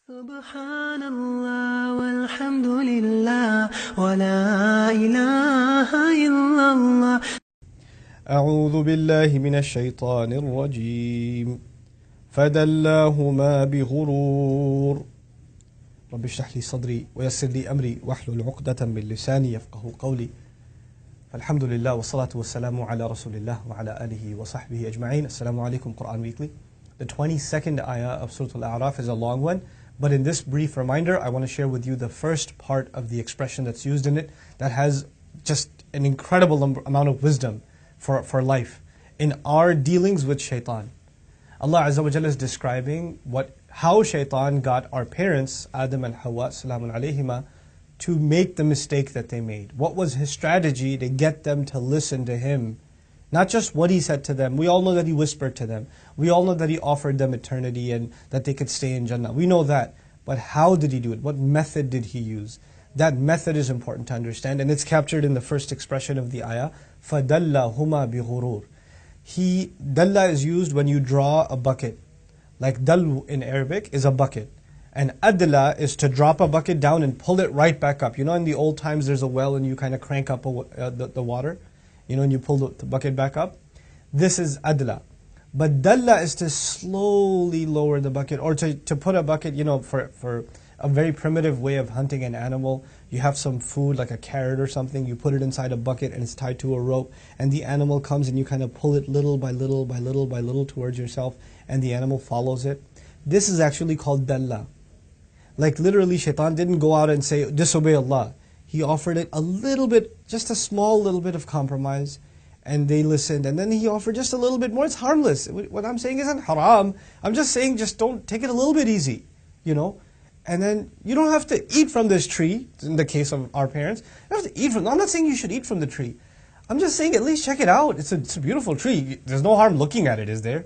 سبحان الله والحمد لله ولا إله إلا الله. أعوذ بالله من الشيطان الرجيم. فدلاهما بغرور. رب اشرح لي صدري ويسر لي أمري واحلل عقدة من لساني يفقه قولي. الحمد لله والصلاة والسلام على رسول الله وعلى آله وصحبه أجمعين. Assalamu alaikum, Quran Weekly. The 22nd ayah of Surah Al-A'raf is a long one, but in this brief reminder, I want to share with you the first part of the expression that's used in it that has just an incredible amount of wisdom for life in our dealings with shaitan. Allah Azza wa Jalla is describing how shaitan got our parents, Adam and Hawa, salamun alayhima, to make the mistake that they made. What was his strategy to get them to listen to him? Not just what he said to them. We all know that he whispered to them. We all know that he offered them eternity and that they could stay in Jannah. We know that. But how did he do it? What method did he use? That method is important to understand, and it's captured in the first expression of the ayah. فَدَلَّهُمَا بِغُرُورٍ. Dalla is used when you draw a bucket. Like dal in Arabic is a bucket. And adla is to drop a bucket down and pull it right back up. You know, in the old times there's a well and you kind of crank up the water. You know, and you pull the bucket back up. This is adla. But dalla is to slowly lower the bucket, or to put a bucket, you know, for a very primitive way of hunting an animal. You have some food like a carrot or something, you put it inside a bucket and it's tied to a rope, and the animal comes and you kind of pull it little by little by little by little towards yourself, and the animal follows it. This is actually called dalla. Like literally, shaitan didn't go out and say, disobey Allah. He offered it a little bit, just a small little bit of compromise, and they listened. And then he offered just a little bit more. It's harmless. What I'm saying isn't haram. I'm just saying, just don't take it a little bit easy, you know. And then you don't have to eat from this tree, in the case of our parents. You don't have to eat from, I'm not saying you should eat from the tree. I'm just saying at least check it out. It's a beautiful tree. There's no harm looking at it, is there?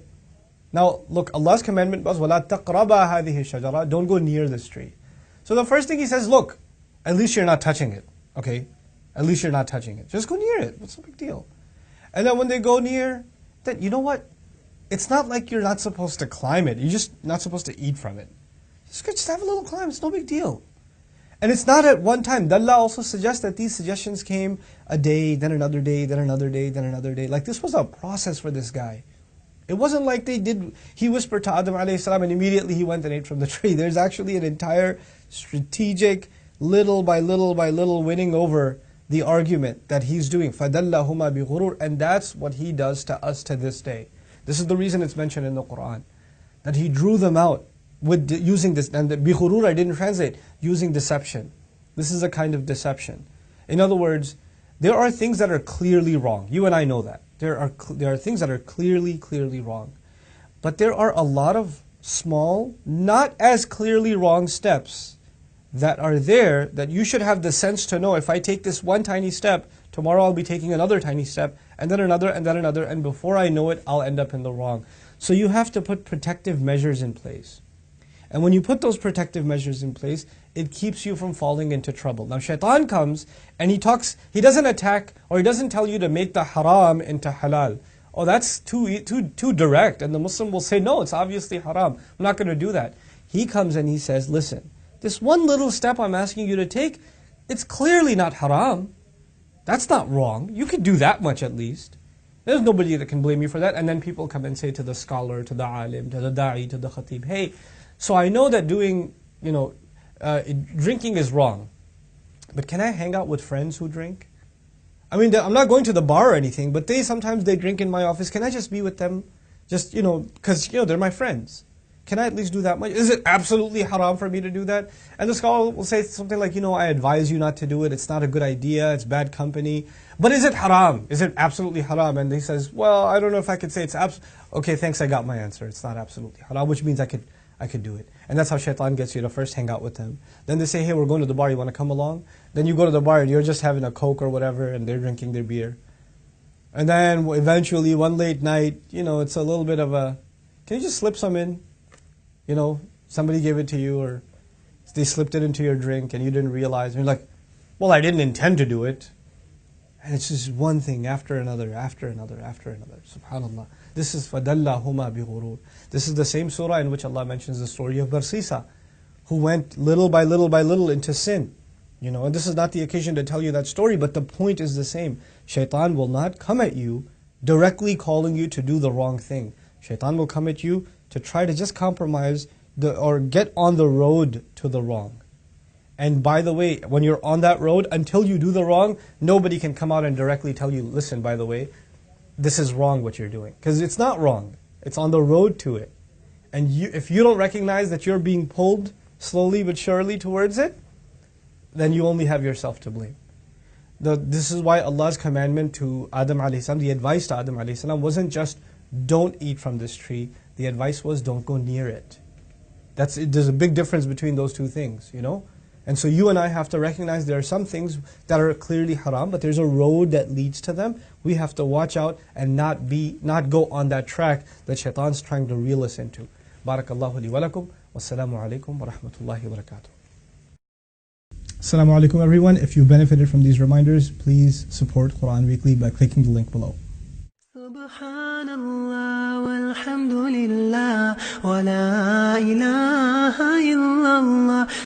Now, look, Allah's commandment was, وَلَا تَقْرَبَا هَذِهِ الشَّجَرَةِ. Don't go near this tree. So the first thing he says, look, at least you're not touching it, okay? At least you're not touching it. Just go near it. What's the big deal? And then when they go near, then you know what? It's not like you're not supposed to climb it. You're just not supposed to eat from it. Just have a little climb. It's no big deal. And it's not at one time. Dalla also suggests that these suggestions came a day, then another day, then another day, then another day. Like this was a process for this guy. It wasn't like he whispered to Adam alayhi salam and immediately he went and ate from the tree. There's actually an entire strategic, little by little by little winning over the argument that he's doing. فَدَلَّهُمَا بِغُرُورٍ. And that's what he does to us to this day. This is the reason it's mentioned in the Quran. That he drew them out with using this. And the بِغُرُور I didn't translate. Using deception. This is a kind of deception. In other words, there are things that are clearly wrong. You and I know that. There are things that are clearly wrong. But there are a lot of small, not as clearly wrong steps that are there that you should have the sense to know, if I take this one tiny step, tomorrow I'll be taking another tiny step, and then another, and then another, and before I know it, I'll end up in the wrong. So you have to put protective measures in place. And when you put those protective measures in place, it keeps you from falling into trouble. Now shaitan comes and he doesn't attack, or he doesn't tell you to make the haram into halal. Oh, that's too direct. And the Muslim will say, no, it's obviously haram. I'm not going to do that. He comes and he says, listen, this one little step I'm asking you to take, it's clearly not haram. That's not wrong. You could do that much at least. There's nobody that can blame you for that. And then people come and say to the scholar, to the alim, to the da'i, to the khatib, hey, so I know that drinking is wrong, but can I hang out with friends who drink? I mean, I'm not going to the bar or anything, but sometimes they drink in my office. Can I just be with them? Just, because, they're my friends. Can I at least do that much? Is it absolutely haram for me to do that? And the scholar will say something like, I advise you not to do it. It's not a good idea. It's bad company. But is it haram? Is it absolutely haram? And he says, well, I don't know if I could say it's okay, thanks, I got my answer. It's not absolutely haram, which means I could do it. And that's how shaitan gets you to first hang out with them. Then they say, hey, we're going to the bar, you want to come along? Then you go to the bar and you're just having a Coke or whatever, and they're drinking their beer. And then eventually, one late night, it's a little bit of a, can you just slip some in? Somebody gave it to you, or they slipped it into your drink and you didn't realize. And you're like, well, I didn't intend to do it. And it's just one thing after another, after another, after another. SubhanAllah. This is فَدَلَّهُمَا بِغُرُورٍ. This is the same surah in which Allah mentions the story of Barsisa, who went little by little into sin. And this is not the occasion to tell you that story, but the point is the same. Shaitan will not come at you directly calling you to do the wrong thing. Shaitan will come at you to try to just compromise or get on the road to the wrong. And by the way, when you're on that road, until you do the wrong, nobody can come out and directly tell you, listen, by the way, this is wrong what you're doing. Because it's not wrong. It's on the road to it. And if you don't recognize that you're being pulled slowly but surely towards it, then you only have yourself to blame. This is why Allah's commandment to Adam a.s., the advice to Adam a.s. wasn't just don't eat from this tree. The advice was don't go near it. There's a big difference between those two things, And so you and I have to recognize there are some things that are clearly haram, but there's a road that leads to them. We have to watch out and not go on that track that shaitan's trying to reel us into. Barakallahu li wa lakum. Wassalamu alaikum wa rahmatullahi wa barakatuh. Assalamu alaikum everyone. If you benefited from these reminders, please support Quran Weekly by clicking the link below. Subhanallah walhamdulillah wa la ilaha illallah.